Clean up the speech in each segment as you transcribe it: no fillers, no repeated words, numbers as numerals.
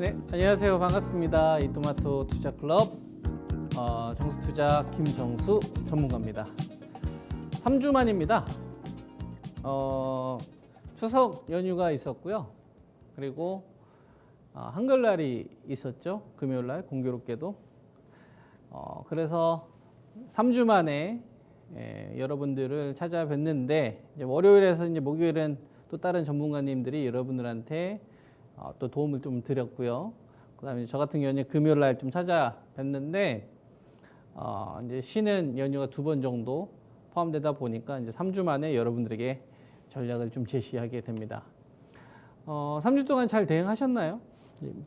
네, 안녕하세요. 반갑습니다. 이토마토 투자클럽 정수투자 김정수 전문가입니다. 3주 만입니다. 추석 연휴가 있었고요. 그리고 한글날이 있었죠. 금요일날 공교롭게도. 그래서 3주 만에 여러분들을 찾아뵀는데 이제 월요일에서 이제 목요일은 또 다른 전문가님들이 여러분들한테 또 도움을 좀 드렸고요. 그다음에 저 같은 경우는 금요일 날 좀 찾아뵀는데 이제 쉬는 연휴가 2번 정도 포함되다 보니까 이제 3주 만에 여러분들에게 전략을 좀 제시하게 됩니다. 3주 동안 잘 대응하셨나요?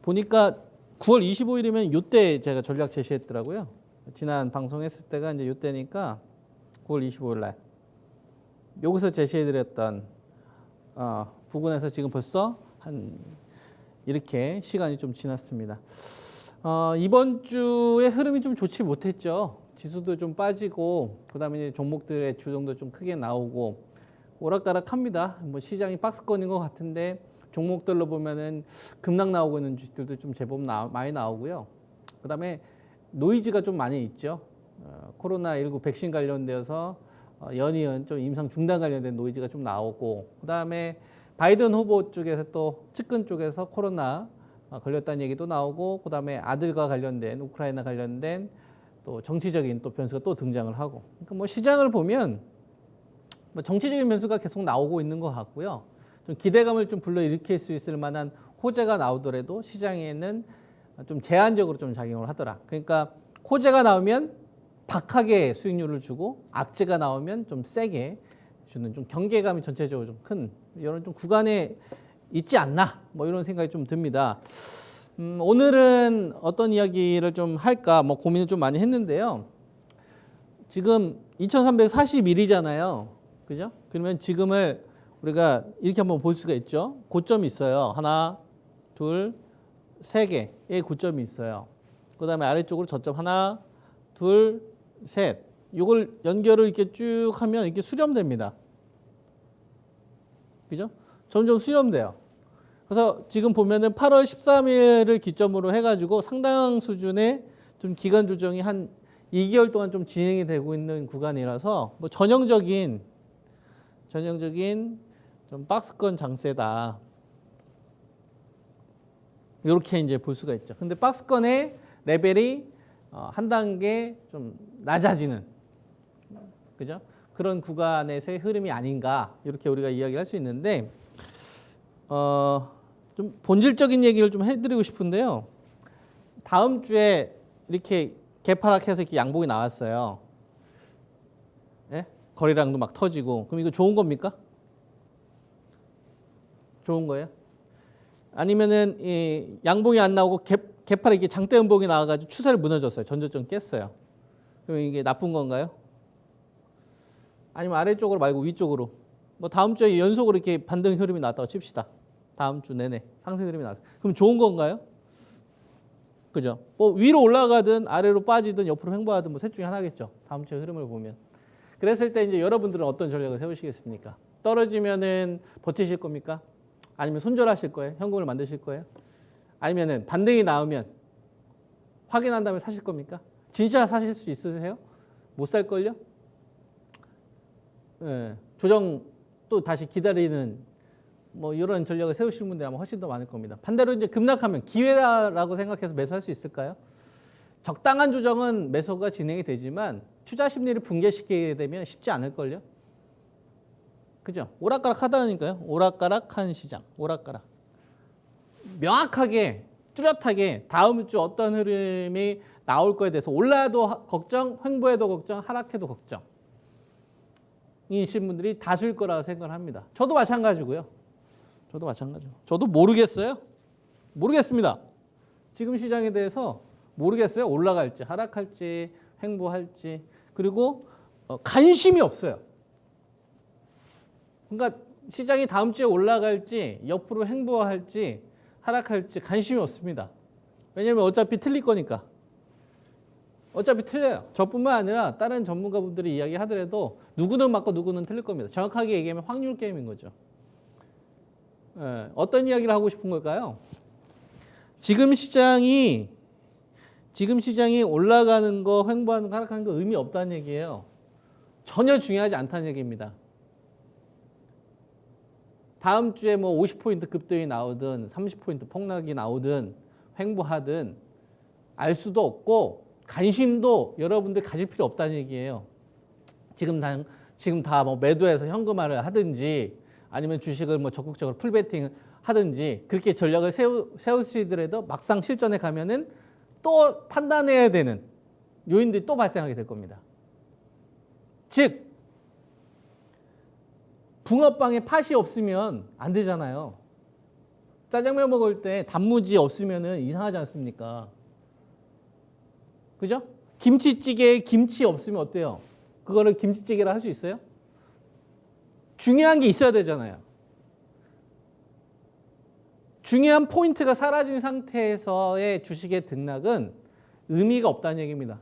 보니까 9월 25일이면 이때 제가 전략 제시했더라고요. 지난 방송했을 때가 이제 이때니까 9월 25일 날 여기서 제시해드렸던 부근에서 지금 벌써 한 이렇게 시간이 좀 지났습니다. 이번 주의 흐름이 좀 좋지 못했죠. 지수도 좀 빠지고 그다음에 이제 종목들의 주종도 좀 크게 나오고 오락가락합니다. 뭐 시장이 박스권인 것 같은데 종목들로 보면은 급락 나오고 있는 주식들도 좀 제법 많이 나오고요. 그다음에 노이즈가 좀 많이 있죠. 코로나19 백신 관련되어서 연이은 좀 임상 중단 관련된 노이즈가 좀 나오고 그다음에 바이든 후보 쪽에서 또 측근 쪽에서 코로나 걸렸다는 얘기도 나오고 그다음에 아들과 관련된 우크라이나 관련된 또 정치적인 또 변수가 또 등장을 하고 그러니까 뭐 시장을 보면 뭐 정치적인 변수가 계속 나오고 있는 것 같고요. 좀 기대감을 좀 불러일으킬 수 있을 만한 호재가 나오더라도 시장에는 좀 제한적으로 좀 작용을 하더라. 그러니까 호재가 나오면 박하게 수익률을 주고 악재가 나오면 좀 세게 주는 좀 경계감이 전체적으로 좀 큰 이런 좀 구간에 있지 않나 뭐 이런 생각이 좀 듭니다. 오늘은 어떤 이야기를 좀 할까 뭐 고민을 좀 많이 했는데요. 지금 2341이잖아요. 그죠? 그러면 지금을 우리가 이렇게 한번 볼 수가 있죠. 고점이 있어요. 하나, 둘, 세 개의 고점이 있어요. 그다음에 아래쪽으로 저점 하나, 둘, 셋. 이걸 연결을 이렇게 쭉 하면 이렇게 수렴됩니다. 그죠? 점점 수렴돼요. 그래서 지금 보면은 8월 13일을 기점으로 해가지고 상당 수준의 좀 기간 조정이 한 2개월 동안 좀 진행이 되고 있는 구간이라서 뭐 전형적인 좀 박스권 장세다. 이렇게 이제 볼 수가 있죠. 근데 박스권의 레벨이 한 단계 좀 낮아지는, 그죠? 그런 구간에서의 흐름이 아닌가 이렇게 우리가 이야기를 할 수 있는데 좀 본질적인 얘기를 좀 해드리고 싶은데요. 다음 주에 이렇게 개파락해서 이렇게 양봉이 나왔어요. 예? 거래량도 막 터지고 그럼 이거 좋은 겁니까? 좋은 거예요? 아니면은 이 양봉이 안 나오고 개파락 이게 장대 음봉이 나와가지고 추세를 무너졌어요. 전저점 깼어요. 그럼 이게 나쁜 건가요? 아니면 아래쪽으로 말고 위쪽으로 뭐 다음 주에 연속으로 이렇게 반등 흐름이 나왔다고 칩시다. 다음 주 내내 상승 흐름이 나왔다. 그럼 좋은 건가요? 그죠? 뭐 위로 올라가든 아래로 빠지든 옆으로 횡보하든 뭐 셋 중에 하나겠죠. 다음 주의 흐름을 보면. 그랬을 때 이제 여러분들은 어떤 전략을 세우시겠습니까? 떨어지면은 버티실 겁니까? 아니면 손절하실 거예요? 현금을 만드실 거예요? 아니면은 반등이 나오면 확인한 다음에 사실 겁니까? 진짜 사실 수 있으세요? 못 살 걸요? 예, 조정 또 다시 기다리는 뭐 이런 전략을 세우시는 분들이 아마 훨씬 더 많을 겁니다. 반대로 이제 급락하면 기회라고 생각해서 매수할 수 있을까요? 적당한 조정은 매수가 진행이 되지만 투자 심리를 붕괴시키게 되면 쉽지 않을 걸요. 그죠? 오락가락 하다니까요. 오락가락한 시장, 오락가락. 명확하게 뚜렷하게 다음 주 어떤 흐름이 나올 거에 대해서 올라도 걱정, 횡보해도 걱정, 하락해도 걱정. 이신 분들이 다수일 거라고 생각을 합니다. 저도 마찬가지고요. 저도 모르겠어요. 모르겠습니다. 지금 시장에 대해서 모르겠어요. 올라갈지, 하락할지, 횡보할지. 그리고 관심이 없어요. 그러니까 시장이 다음 주에 올라갈지, 옆으로 횡보할지, 하락할지 관심이 없습니다. 왜냐하면 어차피 틀릴 거니까. 어차피 틀려요. 저뿐만 아니라 다른 전문가분들이 이야기하더라도 누구는 맞고 누구는 틀릴 겁니다. 정확하게 얘기하면 확률 게임인 거죠. 어떤 이야기를 하고 싶은 걸까요? 지금 시장이 올라가는 거, 횡보하는 거, 하락하는 거 의미 없다는 얘기예요. 전혀 중요하지 않다는 얘기입니다. 다음 주에 뭐 50포인트 급등이 나오든 30포인트 폭락이 나오든 횡보하든 알 수도 없고 관심도 여러분들 가질 필요 없다는 얘기예요. 지금 다 뭐 매도해서 현금화를 하든지 아니면 주식을 뭐 적극적으로 풀베팅 하든지 그렇게 전략을 세우시더라도 막상 실전에 가면은 또 판단해야 되는 요인들이 또 발생하게 될 겁니다. 즉 붕어빵에 팥이 없으면 안 되잖아요. 짜장면 먹을 때 단무지 없으면 이상하지 않습니까? 그죠? 김치찌개에 김치 없으면 어때요? 그거를 김치찌개라 할 수 있어요? 중요한 게 있어야 되잖아요. 중요한 포인트가 사라진 상태에서의 주식의 등락은 의미가 없다는 얘기입니다.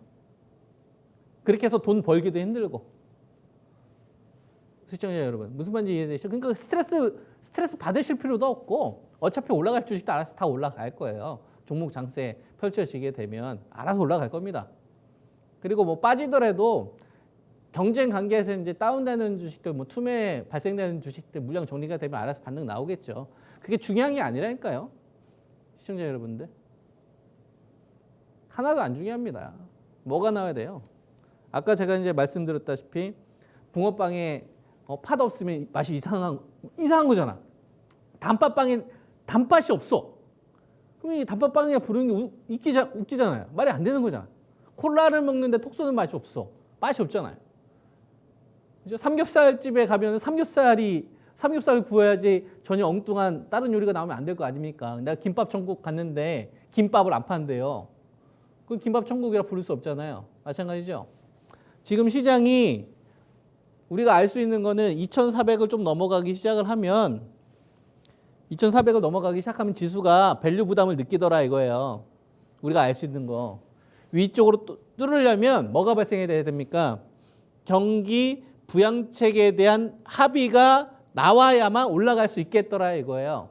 그렇게 해서 돈 벌기도 힘들고. 시청자 여러분, 무슨 말인지 이해되시죠? 그러니까 스트레스 받으실 필요도 없고 어차피 올라갈 주식도 알아서 다 올라갈 거예요. 종목 장세 펼쳐지게 되면 알아서 올라갈 겁니다. 그리고 뭐 빠지더라도 경쟁 관계에서 이제 다운되는 주식들, 뭐 투매 발생되는 주식들 물량 정리가 되면 알아서 반등 나오겠죠. 그게 중요한 게 아니라니까요. 시청자 여러분들. 하나도 안 중요합니다. 뭐가 나와야 돼요? 아까 제가 이제 말씀드렸다시피 붕어빵에 팥 없으면 맛이 이상한 거잖아. 단팥빵에 단팥이 없어. 그럼 이 단팥빵이라 부르는 게 웃기잖아요. 말이 안 되는 거잖아. 콜라를 먹는데 톡 쏘는 맛이 없어. 맛이 없잖아요. 그죠? 삼겹살집에 가면 삼겹살을 구워야지 전혀 엉뚱한 다른 요리가 나오면 안 될 거 아닙니까? 내가 김밥 천국 갔는데 김밥을 안 판대요. 그 김밥 천국이라 부를 수 없잖아요. 마찬가지죠. 지금 시장이 우리가 알 수 있는 거는 2,400을 좀 넘어가기 시작을 하면 2,400을 넘어가기 시작하면 지수가 밸류 부담을 느끼더라 이거예요. 우리가 알 수 있는 거. 위쪽으로 뚫으려면 뭐가 발생해야 됩니까? 경기 부양책에 대한 합의가 나와야만 올라갈 수 있겠더라 이거예요.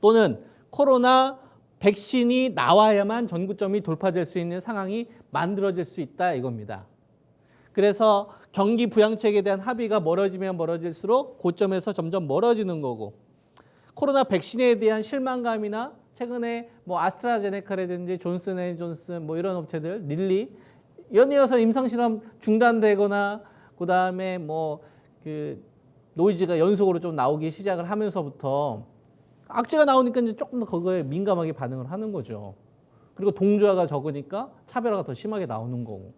또는 코로나 백신이 나와야만 전구점이 돌파될 수 있는 상황이 만들어질 수 있다 이겁니다. 그래서 경기 부양책에 대한 합의가 멀어지면 멀어질수록 고점에서 점점 멀어지는 거고 코로나 백신에 대한 실망감이나 최근에 뭐 아스트라제네카라든지 존슨앤존슨 뭐 이런 업체들 릴리 연이어서 임상실험 중단되거나 그 다음에 뭐 그 노이즈가 연속으로 좀 나오기 시작을 하면서부터 악재가 나오니까 이제 조금 더 그거에 민감하게 반응을 하는 거죠. 그리고 동조화가 적으니까 차별화가 더 심하게 나오는 거고.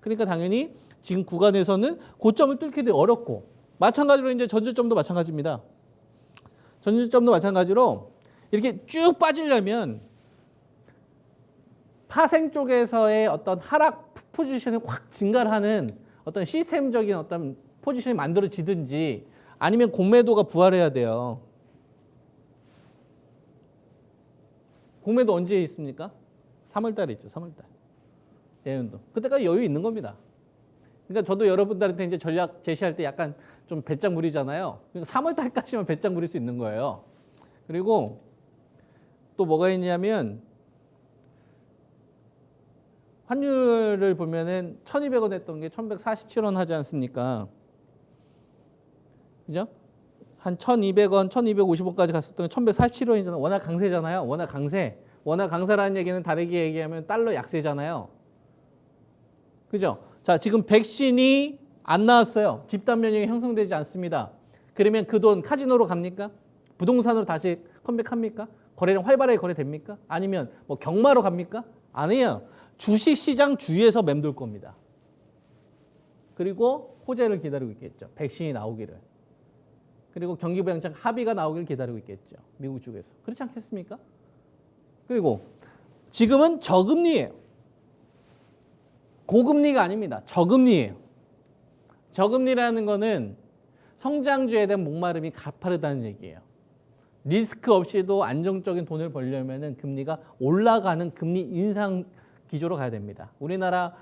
그러니까 당연히 지금 구간에서는 고점을 뚫기도 어렵고 마찬가지로 이제 전저점도 마찬가지입니다. 전저점도 마찬가지로 이렇게 쭉 빠지려면 파생 쪽에서의 어떤 하락 포지션이 확 증가를 하는 어떤 시스템적인 어떤 포지션이 만들어지든지 아니면 공매도가 부활해야 돼요. 공매도 언제 있습니까? 3월 달에 있죠. 3월 달. 내년도. 그때까지 여유 있는 겁니다. 그러니까 저도 여러분들한테 이제 전략 제시할 때 약간 좀 배짱 부리잖아요. 그러니까 3월 달까지만 배짱 부릴 수 있는 거예요. 그리고 또 뭐가 있냐면 환율을 보면은 1,200원 했던 게 1,147원 하지 않습니까? 그죠? 한 1,200원, 1,250원까지 갔었던 게 1,147원이잖아요. 워낙 강세잖아요. 워낙 강세. 워낙 강세라는 얘기는 다르게 얘기하면 달러 약세잖아요. 그죠? 자, 지금 백신이 안 나왔어요. 집단 면역이 형성되지 않습니다. 그러면 그 돈 카지노로 갑니까? 부동산으로 다시 컴백합니까? 거래량 활발하게 거래됩니까? 아니면 뭐 경마로 갑니까? 아니에요. 주식시장 주위에서 맴돌 겁니다. 그리고 호재를 기다리고 있겠죠. 백신이 나오기를. 그리고 경기부양책 합의가 나오기를 기다리고 있겠죠. 미국 쪽에서. 그렇지 않겠습니까? 그리고 지금은 저금리예요. 고금리가 아닙니다. 저금리예요. 저금리라는 거는 성장주에 대한 목마름이 가파르다는 얘기예요. 리스크 없이도 안정적인 돈을 벌려면 금리가 올라가는 금리 인상 기조로 가야 됩니다. 우리나라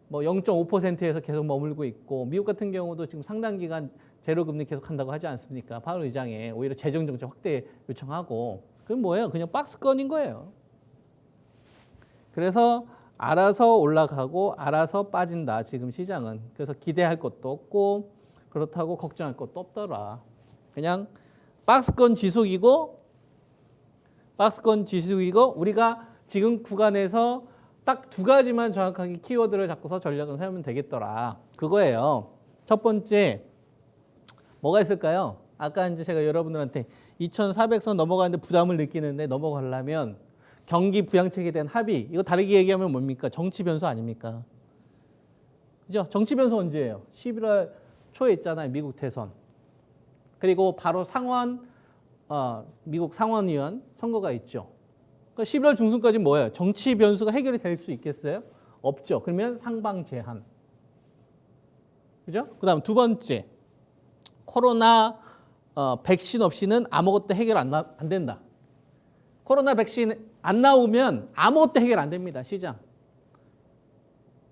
뭐 0.5%에서 계속 머물고 있고 미국 같은 경우도 지금 상당 기간 제로 금리 계속 한다고 하지 않습니까? 파월 의장에 오히려 재정 정책 확대 요청하고 그건 뭐예요? 그냥 박스권인 거예요. 그래서 알아서 올라가고 알아서 빠진다. 지금 시장은. 그래서 기대할 것도 없고 그렇다고 걱정할 것도 없더라. 그냥 박스권 지속이고 우리가 지금 구간에서 딱 두 가지만 정확하게 키워드를 잡고서 전략을 세우면 되겠더라. 그거예요. 첫 번째 뭐가 있을까요? 아까 이제 제가 여러분들한테 2,400선 넘어가는데 부담을 느끼는데 넘어가려면 경기 부양책에 대한 합의, 이거 다르게 얘기하면 뭡니까? 정치 변수 아닙니까? 그죠? 정치 변수 언제예요? 11월 초에 있잖아요. 미국 대선. 그리고 바로 미국 상원의원 선거가 있죠. 그러니까 11월 중순까지 뭐예요? 정치 변수가 해결이 될 수 있겠어요? 없죠. 그러면 상방 제한. 그죠? 그 다음 두 번째. 코로나 백신 없이는 아무것도 해결 안 된다. 코로나 백신 안 나오면 아무것도 해결 안 됩니다. 시장.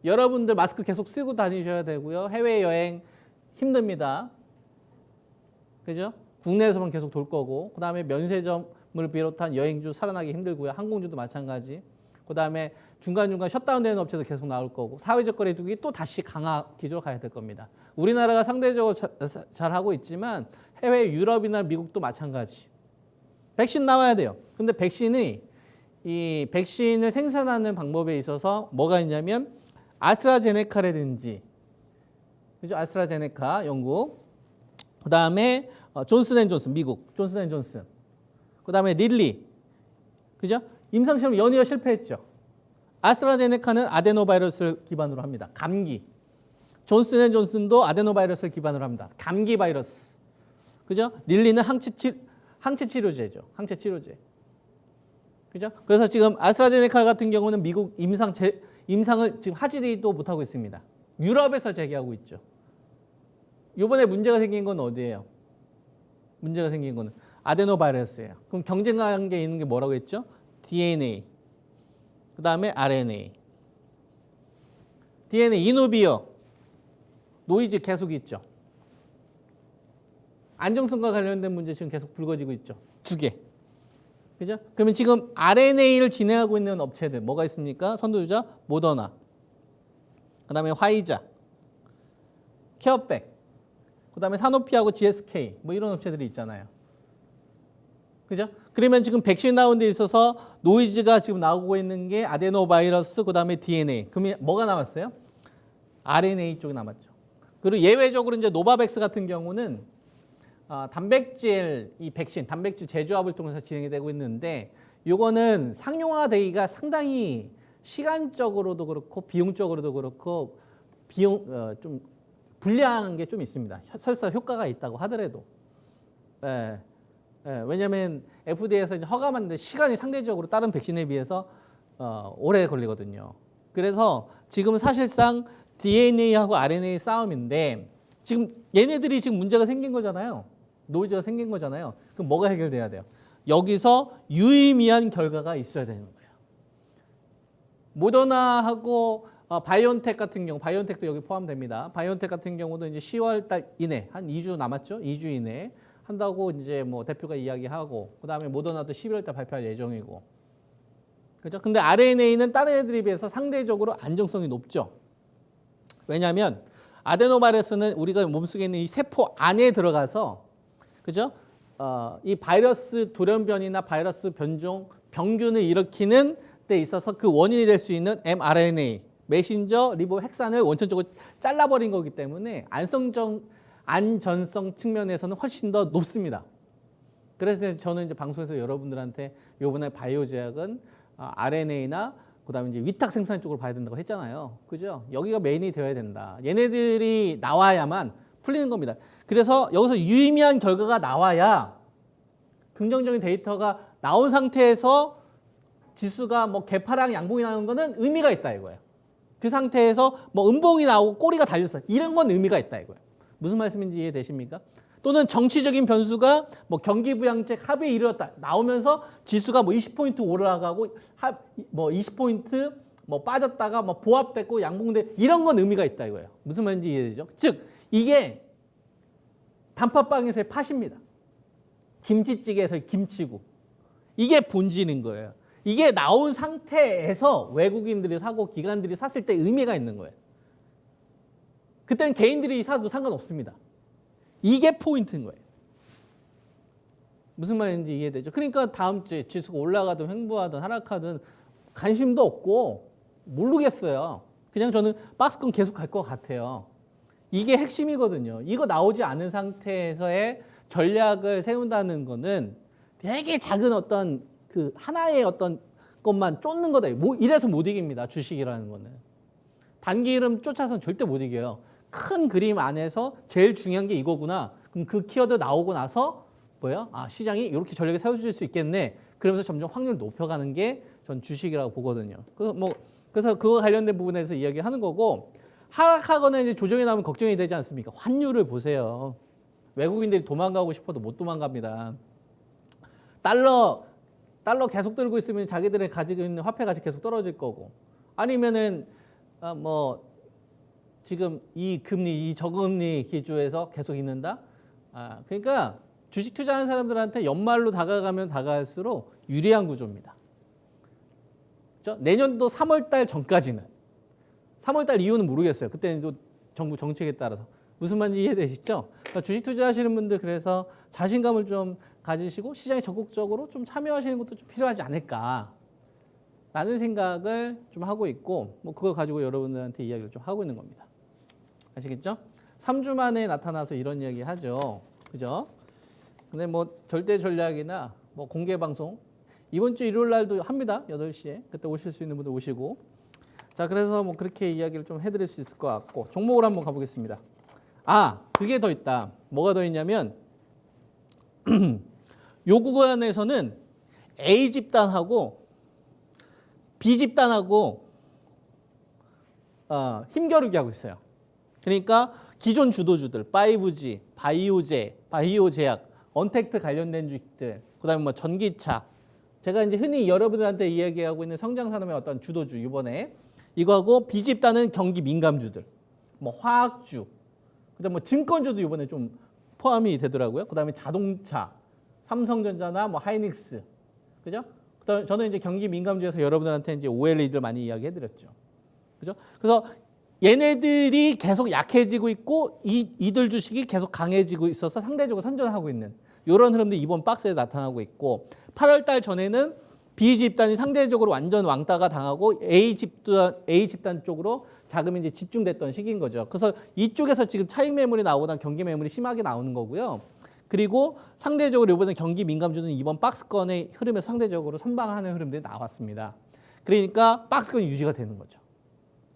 여러분들 마스크 계속 쓰고 다니셔야 되고요. 해외여행 힘듭니다. 그죠? 국내에서만 계속 돌 거고, 그 다음에 면세점을 비롯한 여행주 살아나기 힘들고요. 항공주도 마찬가지. 그 다음에 중간중간 셧다운되는 업체도 계속 나올 거고, 사회적 거리두기 또 다시 강화 기조로 가야 될 겁니다. 우리나라가 상대적으로 잘 하고 있지만 해외 유럽이나 미국도 마찬가지. 백신 나와야 돼요. 근데 이 백신을 생산하는 방법에 있어서 뭐가 있냐면 아스트라제네카라든지, 그죠? 아스트라제네카 영국, 그 다음에 존슨앤존슨 미국, 존슨앤존슨, 그 다음에 릴리, 그죠? 임상시험 연이어 실패했죠. 아스트라제네카는 아데노바이러스를 기반으로 합니다. 감기. 존슨앤존슨도 아데노바이러스를 기반으로 합니다. 감기 바이러스. 그죠? 릴리는 항체 치료제죠. 항체 치료제. 그죠? 그래서 지금 아스트라제네카 같은 경우는 미국 임상을 지금 하지도 못하고 있습니다. 유럽에서 재개하고 있죠. 이번에 문제가 생긴 건 어디예요? 문제가 생긴 거는 아데노바이러스예요. 그럼 경쟁 관계에 있는 게 뭐라고 했죠? DNA, 그 다음에 RNA. DNA, 이노비어, 노이즈 계속 있죠. 안정성과 관련된 문제 지금 계속 불거지고 있죠. 두 개. 그죠? 그러면 지금 RNA를 진행하고 있는 업체들 뭐가 있습니까? 선두주자 모더나, 그 다음에 화이자, 케어백, 그 다음에 사노피하고 GSK 뭐 이런 업체들이 있잖아요. 그죠? 그러면 지금 백신 나온 데 있어서 노이즈가 지금 나오고 있는 게 아데노바이러스, 그 다음에 DNA. 그러면 뭐가 남았어요? RNA 쪽이 남았죠. 그리고 예외적으로 이제 노바백스 같은 경우는 단백질 이 백신, 단백질 제조합을 통해서 진행이 되고 있는데, 요거는 상용화되기가 상당히 시간적으로도 그렇고 비용적으로도 그렇고 좀 불리한 게 좀 있습니다. 설사 효과가 있다고 하더라도. 왜냐하면 FDA에서 이제 허가받는데 시간이 상대적으로 다른 백신에 비해서 오래 걸리거든요. 그래서 지금은 사실상 DNA하고 RNA 싸움인데, 지금 얘네들이 지금 문제가 생긴 거잖아요. 노이즈가 생긴 거잖아요. 그럼 뭐가 해결돼야 돼요? 여기서 유의미한 결과가 있어야 되는 거예요. 모더나하고 바이온텍 같은 경우, 바이온텍도 여기 포함됩니다. 바이온텍 같은 경우도 이제 10월 달 이내, 한 2주 남았죠? 2주 이내 한다고 이제 뭐 대표가 이야기하고, 그 다음에 모더나도 11월 달 발표할 예정이고. 그죠? 근데 RNA는 다른 애들에 비해서 상대적으로 안정성이 높죠. 왜냐하면 아데노바이러스는 우리가 몸속에 있는 이 세포 안에 들어가서, 그죠? 이 바이러스 돌연변이나 바이러스 변종, 병균을 일으키는 데 있어서 그 원인이 될 수 있는 mRNA, 메신저 리보 핵산을 원천적으로 잘라버린 거기 때문에 안전성 측면에서는 훨씬 더 높습니다. 그래서 저는 이제 방송에서 여러분들한테 이번에 바이오 제약은 RNA나 그다음에 이제 위탁 생산 쪽으로 봐야 된다고 했잖아요. 그죠? 여기가 메인이 되어야 된다. 얘네들이 나와야만 풀리는 겁니다. 그래서 여기서 유의미한 결과가 나와야, 긍정적인 데이터가 나온 상태에서 지수가 뭐 개파랑 양봉이 나오는 거는 의미가 있다 이거예요. 그 상태에서 뭐 음봉이 나오고 꼬리가 달렸어요. 이런 건 의미가 있다 이거예요. 무슨 말씀인지 이해되십니까? 또는 정치적인 변수가 뭐 경기부양책 합의에 이르렀다 나오면서 지수가 뭐 20포인트 올라가고 뭐 20포인트 뭐 빠졌다가 뭐 보합됐고 양봉돼, 이런 건 의미가 있다 이거예요. 무슨 말인지 이해되죠? 즉 이게 단팥빵에서의 팥입니다. 김치찌개에서의 김치고, 이게 본질인 거예요. 이게 나온 상태에서 외국인들이 사고 기관들이 샀을 때 의미가 있는 거예요. 그때는 개인들이 사도 상관없습니다. 이게 포인트인 거예요. 무슨 말인지 이해되죠? 그러니까 다음 주에 지수가 올라가든 횡보하든 하락하든 관심도 없고 모르겠어요. 그냥 저는 박스권 계속 갈 것 같아요. 이게 핵심이거든요. 이거 나오지 않은 상태에서의 전략을 세운다는 거는 되게 작은 어떤 그 하나의 어떤 것만 쫓는 거다. 이래서 못 이깁니다. 주식이라는 거는. 단기 흐름 쫓아서는 절대 못 이겨요. 큰 그림 안에서 제일 중요한 게 이거구나. 그럼 그 키워드 나오고 나서 뭐야? 아, 시장이 이렇게 전략을 세워줄 수 있겠네. 그러면서 점점 확률을 높여가는 게 전 주식이라고 보거든요. 그래서 그거 관련된 부분에서 이야기하는 거고, 하락하거나 이제 조정이 나오면 걱정이 되지 않습니까? 환율을 보세요. 외국인들이 도망가고 싶어도 못 도망갑니다. 달러 계속 들고 있으면 자기들이 가지고 있는 화폐 가치 계속 떨어질 거고, 아니면은 뭐 지금 이 금리, 이 저금리 기조에서 계속 있는다. 그러니까 주식 투자하는 사람들한테 연말로 다가가면 다가갈수록 유리한 구조입니다. 그렇죠? 내년도 3월달 전까지는, 3월달 이후는 모르겠어요. 그때는 또 정부 정책에 따라서. 무슨 말인지 이해되시죠? 그러니까 주식 투자하시는 분들 그래서 자신감을 좀 가지시고 시장에 적극적으로 좀 참여하시는 것도 좀 필요하지 않을까 라는 생각을 좀 하고 있고, 뭐 그거 가지고 여러분들한테 이야기를 좀 하고 있는 겁니다. 아시겠죠? 3주 만에 나타나서 이런 이야기 하죠. 그죠? 근데 뭐 절대 전략이나 뭐 공개 방송 이번 주 일요일 날도 합니다. 8시에. 그때 오실 수 있는 분들 오시고. 자, 그래서 뭐 그렇게 이야기를 좀 해드릴 수 있을 것 같고, 종목으로 한번 가보겠습니다. 그게 더 있다. 뭐가 더 있냐면 요 구간에서는 A 집단하고 B 집단하고 힘겨루기 하고 있어요. 그러니까 기존 주도주들, 5G, 바이오제약, 언택트 관련된 주식들, 그다음에 뭐 전기차. 제가 이제 흔히 여러분들한테 이야기하고 있는 성장산업의 어떤 주도주 이번에 이거하고 B 집단은 경기 민감주들, 뭐 화학주, 그다음 뭐 증권주도 이번에 좀 포함이 되더라고요. 그다음에 자동차, 삼성전자나 뭐 하이닉스, 그죠? 그다음 저는 이제 경기 민감주에서 여러분들한테 이제 OLED를 많이 이야기해드렸죠, 그죠? 그래서 얘네들이 계속 약해지고 있고 이들 주식이 계속 강해지고 있어서 상대적으로 선전하고 있는 이런 흐름들이 이번 박스에 나타나고 있고, 8월달 전에는 B 집단이 상대적으로 완전 왕따가 당하고 A 집단 쪽으로 자금이 이제 집중됐던 시기인 거죠. 그래서 이쪽에서 지금 차익 매물이 나오거나 경기 매물이 심하게 나오는 거고요. 그리고 상대적으로 이번에 경기 민감주는 이번 박스권의 흐름에서 상대적으로 선방하는 흐름들이 나왔습니다. 그러니까 박스권이 유지가 되는 거죠.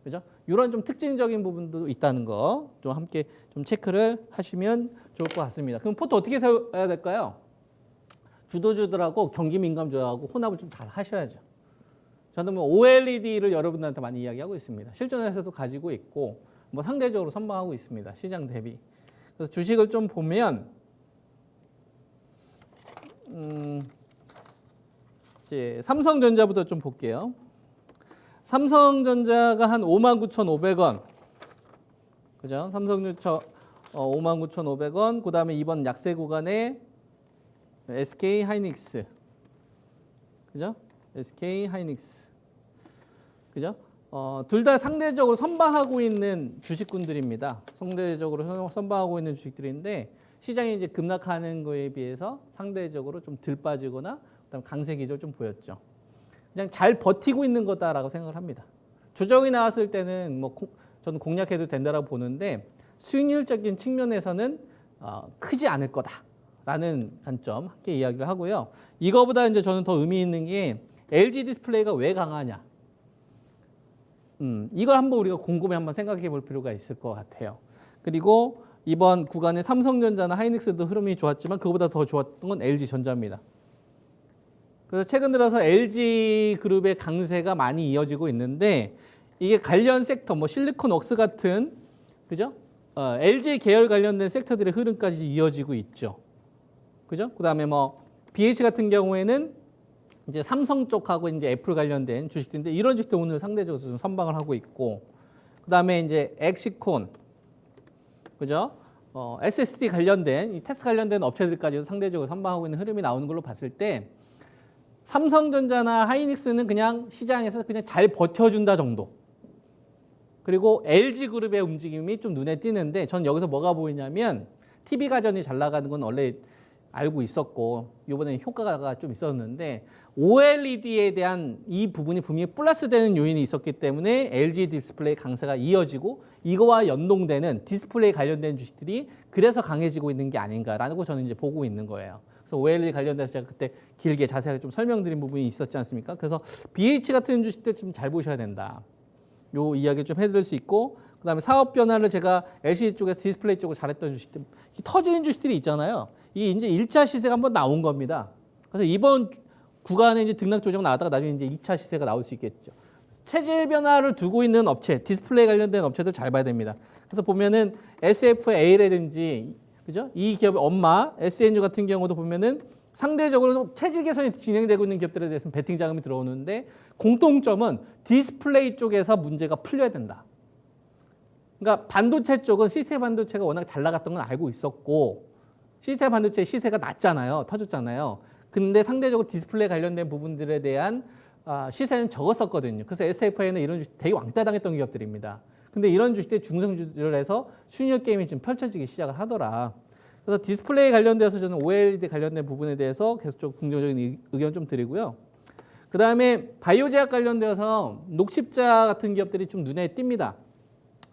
그죠? 이런 좀 특징적인 부분도 있다는 거 좀 함께 좀 체크를 하시면 좋을 것 같습니다. 그럼 포트 어떻게 세워야 될까요? 주도주들하고 경기 민감주하고 혼합을 좀 잘 하셔야죠. 저는 뭐 OLED를 여러분들한테 많이 이야기하고 있습니다. 실전에서도 가지고 있고 뭐 상대적으로 선방하고 있습니다. 시장 대비. 그래서 주식을 좀 보면 이제 삼성전자부터 좀 볼게요. 삼성전자가 한 59,500원. 그죠? 삼성전자 59,500원. 그다음에 이번 약세 구간에 SK 하이닉스. 그죠? SK 하이닉스. 그죠? 둘 다 상대적으로 선방하고 있는 주식군들입니다. 상대적으로 선방하고 있는 주식들인데 시장이 이제 급락하는 거에 비해서 상대적으로 좀 덜 빠지거나 그다음 강세 기조를 좀 보였죠. 그냥 잘 버티고 있는 거다라고 생각을 합니다. 조정이 나왔을 때는 뭐 저는 공략해도 된다라고 보는데 수익률적인 측면에서는 크지 않을 거다라는 관점 함께 이야기를 하고요. 이거보다 이제 저는 더 의미 있는 게 LG 디스플레이가 왜 강하냐. 이걸 한번 우리가 곰곰이 한번 생각해 볼 필요가 있을 것 같아요. 그리고 이번 구간에 삼성전자나 하이닉스도 흐름이 좋았지만 그거보다 더 좋았던 건 LG전자입니다. 그래서 최근 들어서 LG그룹의 강세가 많이 이어지고 있는데 이게 관련 섹터, 뭐 실리콘웍스 같은, 그죠? LG 계열 관련된 섹터들의 흐름까지 이어지고 있죠. 그죠? 그다음에 뭐 BH 같은 경우에는 이제 삼성 쪽하고 이제 애플 관련된 주식들인데 이런 주식도 오늘 상대적으로 좀 선방을 하고 있고, 그다음에 이제 엑시콘, 그죠? SSD 관련된 이 테스트 관련된 업체들까지도 상대적으로 선방하고 있는 흐름이 나오는 걸로 봤을 때 삼성전자나 하이닉스는 그냥 시장에서 그냥 잘 버텨준다 정도. 그리고 LG그룹의 움직임이 좀 눈에 띄는데 전 여기서 뭐가 보이냐면 TV 가전이 잘 나가는 건 원래 알고 있었고 이번에 효과가 좀 있었는데 OLED에 대한 이 부분이 분명히 플러스되는 요인이 있었기 때문에 LG 디스플레이 강세가 이어지고 이거와 연동되는 디스플레이 관련된 주식들이 그래서 강해지고 있는 게 아닌가라는 거 저는 이제 보고 있는 거예요. 그래서 OLED 관련돼서 제가 그때 길게 자세하게 좀 설명드린 부분이 있었지 않습니까? 그래서 BH 같은 주식들 좀 잘 보셔야 된다. 요 이야기 좀 해드릴 수 있고 그다음에 사업 변화를 제가 LCD 쪽에서 디스플레이 쪽으로 잘했던 주식들 터지는 주식들이 있잖아요. 이게 이제 1차 시세가 한번 나온 겁니다. 그래서 이번 구간에 이제 등락 조정 나왔다가 나중에 이제 2차 시세가 나올 수 있겠죠. 체질 변화를 두고 있는 업체, 디스플레이 관련된 업체들 잘 봐야 됩니다. 그래서 보면은 SFA라든지 그죠? 이 기업의 엄마 SNU 같은 경우도 보면은 상대적으로 체질 개선이 진행되고 있는 기업들에 대해서는 베팅 자금이 들어오는데 공통점은 디스플레이 쪽에서 문제가 풀려야 된다. 그러니까 반도체 쪽은 시스템 반도체가 워낙 잘 나갔던 건 알고 있었고 시스템 반도체 시세가 낮잖아요. 터졌잖아요. 근데 상대적으로 디스플레이 관련된 부분들에 대한 시세는 적었었거든요. 그래서 SFA는 이런 주식 되게 왕따 당했던 기업들입니다. 근데 이런 주식들이 중성주를 해서 수익 게임이 지금 펼쳐지기 시작을 하더라. 그래서 디스플레이 관련돼서 저는 OLED 관련된 부분에 대해서 계속 좀 긍정적인 의견 좀 드리고요. 그 다음에 바이오 제약 관련돼서 녹십자 같은 기업들이 좀 눈에 띕니다.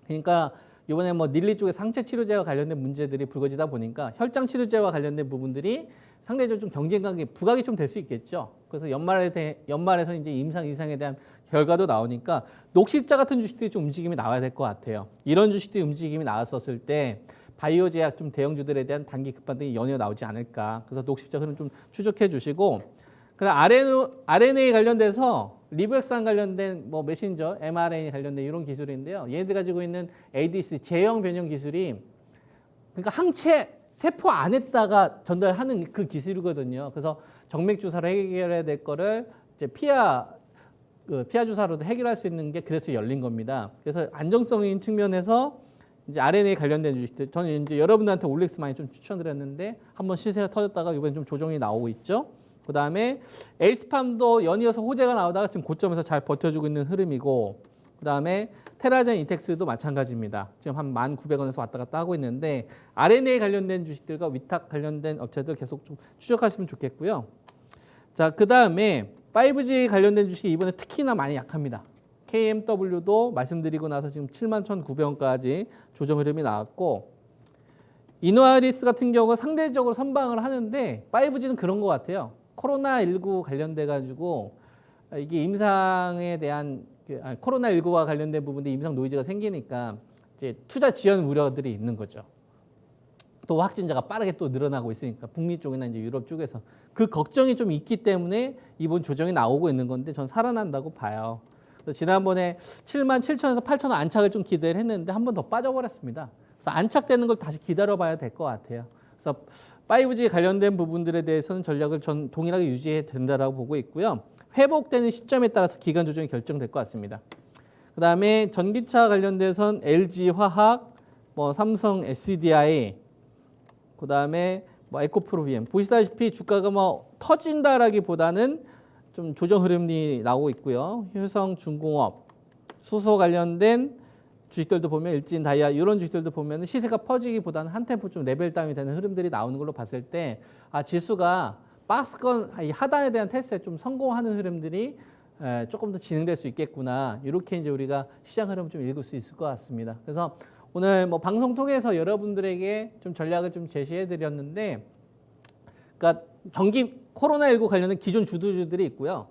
그러니까 이번에 뭐 닐리 쪽에 상체 치료제와 관련된 문제들이 불거지다 보니까 혈장 치료제와 관련된 부분들이 상대적으로 좀 경쟁 관계 부각이 좀 될 수 있겠죠. 그래서 연말에서 이제 임상 이상에 대한 결과도 나오니까 녹십자 같은 주식들이 좀 움직임이 나와야 될 것 같아요. 이런 주식들이 움직임이 나왔었을 때 바이오 제약 좀 대형주들에 대한 단기 급반등이 연이어 나오지 않을까. 그래서 녹십자 흐름 좀 추적해 주시고 그다음 RNA 관련돼서 리브엑산 관련된 뭐 메신저, mRNA 관련된 이런 기술인데요. 얘네들 가지고 있는 ADC 제형 변형 기술이 그러니까 항체 세포 안에다가 전달하는 그 기술이거든요. 그래서 정맥 주사로 해결해야 될 거를 이제 피하 주사로도 해결할 수 있는 게 그래서 열린 겁니다. 그래서 안정성인 측면에서 이제 RNA 관련된 주식들 저는 이제 여러분들한테 올릭스 많이 좀 추천드렸는데 한번 시세가 터졌다가 이번에 좀 조정이 나오고 있죠. 그 다음에 에이스팜도 연이어서 호재가 나오다가 지금 고점에서 잘 버텨주고 있는 흐름이고 그 다음에 테라젠 이텍스도 마찬가지입니다. 지금 한 1,900원에서 왔다 갔다 하고 있는데 RNA 관련된 주식들과 위탁 관련된 업체들 계속 좀 추적하시면 좋겠고요. 자, 그 다음에 5G 관련된 주식이 이번에 특히나 많이 약합니다. KMW도 말씀드리고 나서 지금 71,900원까지 조정 흐름이 나왔고 이노아리스 같은 경우가 상대적으로 선방을 하는데 5G는 그런 것 같아요. 코로나19 관련돼 가지고 이게 임상에 대한 코로나19와 관련된 부분에 임상 노이즈가 생기니까 이제 투자 지연 우려들이 있는 거죠. 또 확진자가 빠르게 또 늘어나고 있으니까 북미 쪽이나 이제 유럽 쪽에서 그 걱정이 좀 있기 때문에 이번 조정이 나오고 있는 건데 전 살아난다고 봐요. 그래서 지난번에 77,000에서 8,000원 안착을 좀 기대를 했는데 한 번 더 빠져버렸습니다. 그래서 안착되는 걸 다시 기다려봐야 될 것 같아요. 그래서 5G 관련된 부분들에 대해서는 전략을 전 동일하게 유지해야 된다라고 보고 있고요. 회복되는 시점에 따라서 기간 조정이 결정될 것 같습니다. 그 다음에 전기차 관련돼서는 LG 화학, 뭐 삼성 SDI, 그 다음에 뭐 에코프로비엠 보시다시피 주가가 뭐 터진다라기보다는 좀 조정 흐름이 나오고 있고요. 효성중공업, 수소 관련된 주식들도 보면 일진 다이아 이런 주식들도 보면 시세가 퍼지기보다는 한 템포 좀 레벨 다운이 되는 흐름들이 나오는 걸로 봤을 때 지수가 박스권 하단에 대한 테스트에 좀 성공하는 흐름들이 조금 더 진행될 수 있겠구나. 이렇게 이제 우리가 시장 흐름을 좀 읽을 수 있을 것 같습니다. 그래서 오늘 뭐 방송 통해서 여러분들에게 좀 전략을 좀 제시해 드렸는데 그러니까 경기 코로나19 관련된 기존 주도주들이 있고요.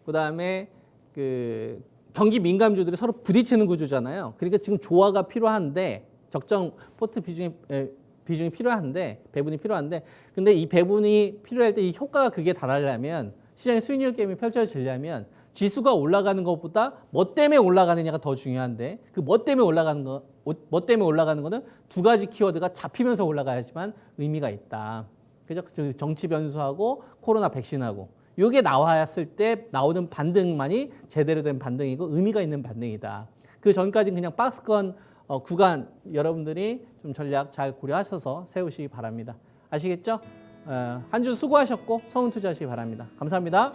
그다음에 그 경기 민감주들이 서로 부딪히는 구조잖아요. 그러니까 지금 조화가 필요한데 적정 포트 비중이 필요한데 배분이 필요한데 근데 이 배분이 필요할 때 이 효과가 그게 달하려면 시장의 수익률 게임이 펼쳐지려면 지수가 올라가는 것보다 뭐 때문에 올라가느냐가 더 중요한데 그 뭐 때문에 올라가는 거는 두 가지 키워드가 잡히면서 올라가야지만 의미가 있다. 그죠? 정치 변수하고 코로나 백신하고 이게 나왔을 때 나오는 반등만이 제대로 된 반등이고 의미가 있는 반등이다. 그 전까지는 그냥 박스권 구간 여러분들이 좀 전략 잘 고려하셔서 세우시기 바랍니다. 아시겠죠? 한 주 수고하셨고 성운 투자하시기 바랍니다. 감사합니다.